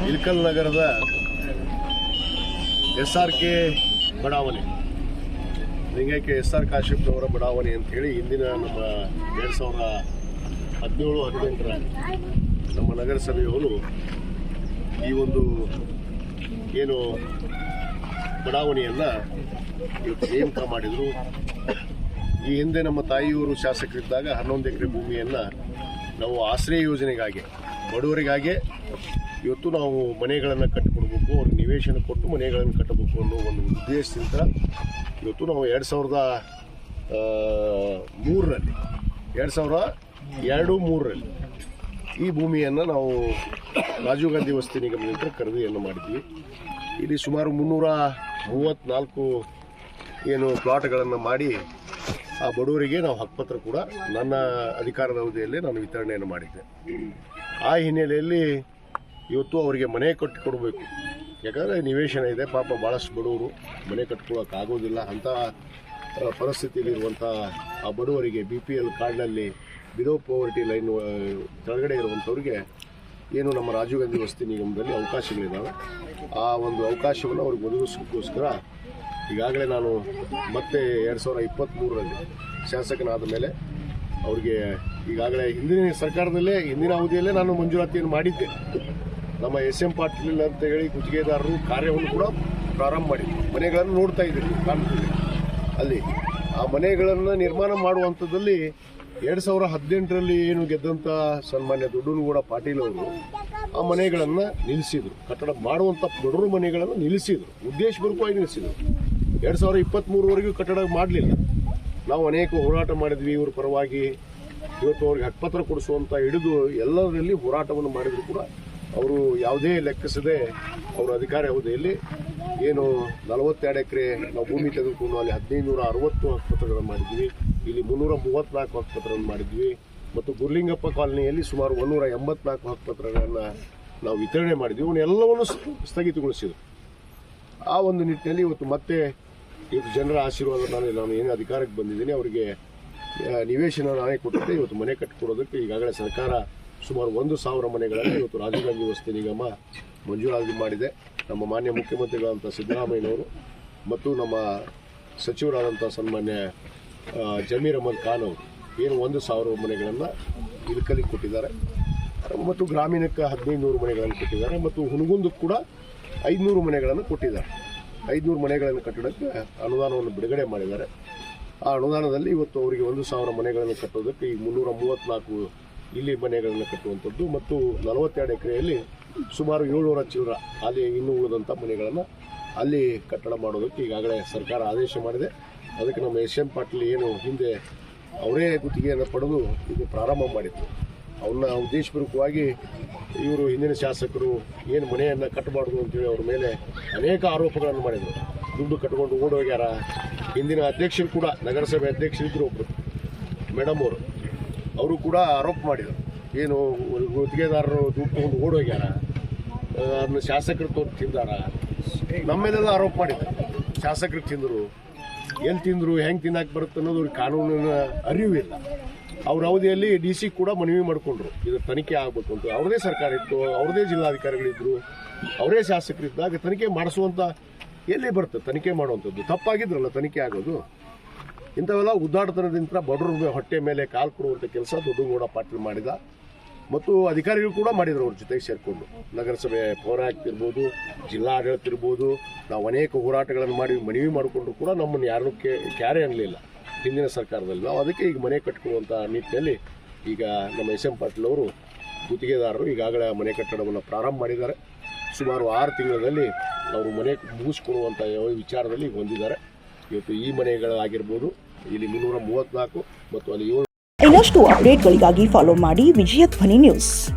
ಇಳಕಲ್ ನಗರದ SRK ಬಡಾವಣೆ, ಲಿಂಗೈಕ್ಯ SR ಕಾಶ್ಯಪ್ನವರ ಬಡಾವಣೆ ಅಂಥೇಳಿ ಇಂದಿನ ನಮ್ಮ 2017-18ರ ನಮ್ಮ ನಗರಸಭೆಯವರು ಈ ಒಂದು ಏನು ಬಡಾವಣೆಯನ್ನು ಇವತ್ತು ನೇಮಕ ಮಾಡಿದರು. ಈ ಹಿಂದೆ ನಮ್ಮ ತಾಯಿಯವರು ಶಾಸಕರಿದ್ದಾಗ 11 ಎಕರೆ ಭೂಮಿಯನ್ನು ನಾವು ಆಶ್ರಯ ಯೋಜನೆಗಾಗಿ ಬಡವರಿಗಾಗಿ ಇವತ್ತು ನಾವು ಮನೆಗಳನ್ನು ಕಟ್ಟಿಕೊಡ್ಬೇಕು, ಅವ್ರಿಗೆ ನಿವೇಶನ ಕೊಟ್ಟು ಮನೆಗಳನ್ನು ಕಟ್ಟಬೇಕು ಅನ್ನೋ ಒಂದು ಉದ್ದೇಶದಿಂದ ಇವತ್ತು ನಾವು 2002-3ರಲ್ಲಿ ಈ ಭೂಮಿಯನ್ನು ನಾವು ರಾಜೀವ್ ಗಾಂಧಿ ವಸತಿ ನಿಗಮದಿಂದ ಖರೀದಿಯನ್ನು ಮಾಡಿದ್ವಿ. ಇಲ್ಲಿ ಸುಮಾರು 334 ಏನು ಪ್ಲಾಟ್ಗಳನ್ನು ಮಾಡಿ ಆ ಬಡವರಿಗೆ ನಾವು ಹಕ್ಕುಪತ್ರ ಕೂಡ ನನ್ನ ಅಧಿಕಾರದ ಅವಧಿಯಲ್ಲಿ ನಾನು ವಿತರಣೆಯನ್ನು ಮಾಡಿದ್ದೆ. ಆ ಹಿನ್ನೆಲೆಯಲ್ಲಿ ಇವತ್ತು ಅವರಿಗೆ ಮನೆ ಕಟ್ಟಿಕೊಡ್ಬೇಕು, ಯಾಕಂದರೆ ನಿವೇಶನ ಇದೆ, ಪಾಪ ಭಾಳಷ್ಟು ಬಡವರು ಮನೆ ಕಟ್ಕೊಳ್ಳೋಕ್ಕಾಗೋದಿಲ್ಲ. ಅಂಥ ಪರಿಸ್ಥಿತಿಯಲ್ಲಿರುವಂಥ ಆ ಬಡವರಿಗೆ BPL ಕಾರ್ಡ್ನಲ್ಲಿ ಬಿಲೋ ಪೋವರ್ಟಿ ಲೈನ್ ಕೆಳಗಡೆ ಇರುವಂಥವ್ರಿಗೆ ಏನು ನಮ್ಮ ರಾಜೀವ್ ಗಾಂಧಿ ವಸತಿ ನಿಗಮದಲ್ಲಿ ಅವಕಾಶಗಳಿದ್ದಾವೆ. ಆ ಒಂದು ಅವಕಾಶವನ್ನು ಅವ್ರಿಗೆ ಒದಗಿಸೋಕ್ಕೋಸ್ಕರ ಈಗಾಗಲೇ ನಾನು ಮತ್ತೆ 2023ರಲ್ಲಿ ಶಾಸಕನಾದ ಮೇಲೆ ಅವ್ರಿಗೆ ಈಗಾಗಲೇ ಹಿಂದಿನ ಸರ್ಕಾರದಲ್ಲೇ ಹಿಂದಿನ ಅವಧಿಯಲ್ಲೇ ನಾನು ಮಂಜೂರಾತಿಯನ್ನು ಮಾಡಿದ್ದೆ. ನಮ್ಮ SM ಪಾಟೀಲ್ ಅಂತ ಹೇಳಿ ಗುತ್ತಿಗೆದಾರರು ಕಾರ್ಯವನ್ನು ಕೂಡ ಪ್ರಾರಂಭ ಮಾಡಿದ್ವಿ. ಮನೆಗಳನ್ನು ನೋಡ್ತಾ ಇದ್ದೀರಿ, ಕಾಣ್ತಿದ್ದೀರಿ. ಅಲ್ಲಿ ಆ ಮನೆಗಳನ್ನು ನಿರ್ಮಾಣ ಮಾಡುವಂಥದ್ದಲ್ಲಿ 2018ರಲ್ಲಿ ಏನು ಗೆದ್ದಂಥ ಸನ್ಮಾನ್ಯ ದೊಡ್ಡನಗೌಡ ಪಾಟೀಲ್ ಅವರು ಆ ಮನೆಗಳನ್ನು ನಿಲ್ಲಿಸಿದರು. ಕಟ್ಟಡ ಮಾಡುವಂಥ ಬಡವರು ಮನೆಗಳನ್ನು ನಿಲ್ಲಿಸಿದರು, ಉದ್ದೇಶಪೂರ್ವಕವಾಗಿ ನಿಲ್ಲಿಸಿದರು. 2023ವರೆಗೂ ಕಟ್ಟಡ ಮಾಡಲಿಲ್ಲ. ನಾವು ಅನೇಕ ಹೋರಾಟ ಮಾಡಿದ್ವಿ ಇವ್ರ ಪರವಾಗಿ. ಇವತ್ತು ಅವ್ರಿಗೆ ಹಕ್ಕುಪತ್ರ ಕೊಡಿಸುವಂಥ ಹಿಡಿದು ಎಲ್ಲದರಲ್ಲಿ ಹೋರಾಟವನ್ನು ಮಾಡಿದ್ರು ಕೂಡ ಅವರು ಯಾವುದೇ ಲೆಕ್ಕಿಸದೆ ಅವರ ಅಧಿಕಾರಿ ಅವಧಿಯಲ್ಲಿ ಏನು 42 ಎಕರೆ ನಾವು ಭೂಮಿ ತೆಗೆದುಕೊಂಡು ಅಲ್ಲಿ 1560 ಹಕ್ಕುಪತ್ರಗಳನ್ನು ಮಾಡಿದ್ವಿ. ಇಲ್ಲಿ 334 ಹಕ್ಕುಪತ್ರಗಳನ್ನು ಮಾಡಿದ್ವಿ. ಮತ್ತು ಗುರ್ಲಿಂಗಪ್ಪ ಕಾಲನಿಯಲ್ಲಿ ಸುಮಾರು 184 ಹಕ್ಕುಪತ್ರಗಳನ್ನು ನಾವು ವಿತರಣೆ ಮಾಡಿದ್ವಿ. ಇವನ್ನೆಲ್ಲವನ್ನು ಸ್ಥಗಿತಗೊಳಿಸಿದ್ರು. ಆ ಒಂದು ನಿಟ್ಟಿನಲ್ಲಿ ಇವತ್ತು ಜನರ ಆಶೀರ್ವಾದ ನಾನು ಏನು ಅಧಿಕಾರಕ್ಕೆ ಬಂದಿದ್ದೀನಿ, ಅವರಿಗೆ ನಿವೇಶನ ನಾನೇ ಕೊಟ್ಟಿದ್ದೆ. ಇವತ್ತು ಮನೆ ಕಟ್ಟಿಕೊಡೋದಕ್ಕೆ ಈಗಾಗಲೇ ಸರ್ಕಾರ ಸುಮಾರು 1,000 ಮನೆಗಳನ್ನು ಇವತ್ತು ರಾಜೀವ್ ಗಾಂಧಿ ವಸತಿ ನಿಗಮ ಮಂಜೂರಾತಿ ಮಾಡಿದೆ. ನಮ್ಮ ಮಾನ್ಯ ಮುಖ್ಯಮಂತ್ರಿಗಳಾದಂಥ ಸಿದ್ದರಾಮಯ್ಯನವರು ಮತ್ತು ನಮ್ಮ ಸಚಿವರಾದಂಥ ಸನ್ಮಾನ್ಯ ಜಮೀರ್ ಅಹಮದ್ ಖಾನ್ ಅವರು ಏನು 1,000 ಮನೆಗಳನ್ನು ಇಳಕಲಿಗೆ ಕೊಟ್ಟಿದ್ದಾರೆ. ಮತ್ತು ಗ್ರಾಮೀಣಕ್ಕೆ 1500 ಮನೆಗಳನ್ನು ಕೊಟ್ಟಿದ್ದಾರೆ. ಮತ್ತು ಹುನಗುಂದಕ್ಕೆ ಕೂಡ 500 ಮನೆಗಳನ್ನು ಕೊಟ್ಟಿದ್ದಾರೆ. 500 ಮನೆಗಳನ್ನು ಕಟ್ಟಡಕ್ಕೆ ಅನುದಾನವನ್ನು ಬಿಡುಗಡೆ ಮಾಡಿದ್ದಾರೆ. ಆ ಅನುದಾನದಲ್ಲಿ ಇವತ್ತು ಅವರಿಗೆ 1,000 ಮನೆಗಳನ್ನು ಕಟ್ಟೋದಕ್ಕೆ ಈ 334 ಇಲ್ಲಿ ಮನೆಗಳನ್ನು ಕಟ್ಟುವಂಥದ್ದು ಮತ್ತು 42 ಎಕರೆಯಲ್ಲಿ ಸುಮಾರು 700 ಚಿಲ್ಲರ ಅಲ್ಲಿ ಇನ್ನೂ ಉಳಿದಂಥ ಮನೆಗಳನ್ನು ಅಲ್ಲಿ ಕಟ್ಟಡ ಮಾಡೋದಕ್ಕೆ ಈಗಾಗಲೇ ಸರ್ಕಾರ ಆದೇಶ ಮಾಡಿದೆ. ಅದಕ್ಕೆ ನಮ್ಮ SM ಪಾಟೀಲ್ ಏನು ಹಿಂದೆ ಅವರೇ ಗುತ್ತಿಗೆಯನ್ನು ಪಡೆದು ಇದು ಪ್ರಾರಂಭ ಮಾಡಿದ್ರು. ಅವನ್ನ ಉದ್ದೇಶಪೂರ್ವಕವಾಗಿ ಇವರು ಹಿಂದಿನ ಶಾಸಕರು ಏನು ಮನೆಯನ್ನು ಕಟ್ಟಬಾರ್ದು ಅಂತೇಳಿ ಅವ್ರ ಮೇಲೆ ಅನೇಕ ಆರೋಪಗಳನ್ನು ಮಾಡಿದರು. ದುಡ್ಡು ಕಟ್ಕೊಂಡು ಓಡೋಗ್ಯಾರ. ಹಿಂದಿನ ಅಧ್ಯಕ್ಷರು ಕೂಡ, ನಗರಸಭೆ ಅಧ್ಯಕ್ಷರಿದ್ದರು ಒಬ್ಬರು ಮೇಡಮ್ ಅವರು ಕೂಡ ಆರೋಪ ಮಾಡಿದರು. ಏನು ಗುತ್ತಿಗೆದಾರರು ದುಡ್ಡು ತೊಗೊಂಡು ಓಡೋಗ್ಯಾರ, ಅದನ್ನ ಶಾಸಕರು ತಿಂದಾರ, ನಮ್ಮ ಮೇಲೆಲ್ಲ ಆರೋಪ ಮಾಡಿದ್ರು. ಶಾಸಕರು ತಿಂದರು, ಎಲ್ಲಿ ತಿಂದರು, ಹೆಂಗೆ ತಿನ್ನಕ್ಕೆ ಬರುತ್ತೆ ಅನ್ನೋದು ಅವ್ರಿಗೆ ಕಾನೂನಿನ ಅರಿವಿಲ್ಲ. ಅವ್ರ ಅವಧಿಯಲ್ಲಿ DC ಕೂಡ ಮನವಿ ಮಾಡಿಕೊಂಡ್ರು, ಇದು ತನಿಖೆ ಆಗಬೇಕು ಅಂತ. ಅವ್ರದೇ ಸರ್ಕಾರ ಇತ್ತು, ಅವ್ರದೇ ಜಿಲ್ಲಾಧಿಕಾರಿಗಳಿದ್ದರು, ಅವರೇ ಶಾಸಕರಿದ್ದಾಗ ತನಿಖೆ ಮಾಡಿಸುವಂಥ ಎಲ್ಲಿ ಬರುತ್ತೆ ತನಿಖೆ ಮಾಡುವಂಥದ್ದು? ತಪ್ಪಾಗಿದ್ರಲ್ಲ ತನಿಖೆ ಆಗೋದು. ಇಂಥವೆಲ್ಲ ಉದ್ದಾಟತನದಿಂದ ಬಡವ್ರ ಹೊಟ್ಟೆ ಮೇಲೆ ಕಾಲು ಕೊಡುವಂಥ ಕೆಲಸ ದೊಡ್ಡನಗೌಡ ಪಾಟೀಲ್ ಮಾಡಿದ. ಮತ್ತು ಅಧಿಕಾರಿಗಳು ಕೂಡ ಮಾಡಿದ್ರು ಅವ್ರ ಜೊತೆಗೆ ಸೇರಿಕೊಂಡು. ನಗರಸಭೆ ಪೌರಾಯುಕ್ತ ಜಿಲ್ಲಾಡಳಿತ ಇರ್ಬೋದು, ನಾವು ಅನೇಕ ಹೋರಾಟಗಳನ್ನು ಮಾಡಿ ಮನವಿ ಮಾಡಿಕೊಂಡ್ರು ಕೂಡ ನಮ್ಮನ್ನು ಯಾರನ್ನೂ ಕ್ಯಾರೆ ಅನ್ನಲಿಲ್ಲ ಹಿಂದಿನ ಸರ್ಕಾರದಲ್ಲಿ. ನಾವು ಅದಕ್ಕೆ ಈಗ ಮನೆ ಕಟ್ಟಿಕೊಳ್ಳುವಂಥ ನಿಟ್ಟಿನಲ್ಲಿ ಈಗ ನಮ್ಮ SM ಪಾಟೀಲ್ ಅವರು ಗುತ್ತಿಗೆದಾರರು ಈಗಾಗಲೇ ಮನೆ ಕಟ್ಟಡವನ್ನು ಪ್ರಾರಂಭ ಮಾಡಿದ್ದಾರೆ. ಸುಮಾರು 6 ತಿಂಗಳಲ್ಲಿ ಅವರು ಮನೆ ಮುಗಿಸ್ಕೊಡುವಂಥ ವಿಚಾರದಲ್ಲಿ ಹೊಂದಿದ್ದಾರೆ. ಇವತ್ತು ಈ ಮನೆಗಳಾಗಿರ್ಬೋದು, ಇಲ್ಲಿ 334 ಮತ್ತು ಅಲ್ಲಿ 7. ಇನ್ನಷ್ಟು ಅಪ್ಡೇಟ್ಗಳಿಗಾಗಿ ಫಾಲೋ ಮಾಡಿ ವಿಜಯ ಧ್ವನಿ ನ್ಯೂಸ್.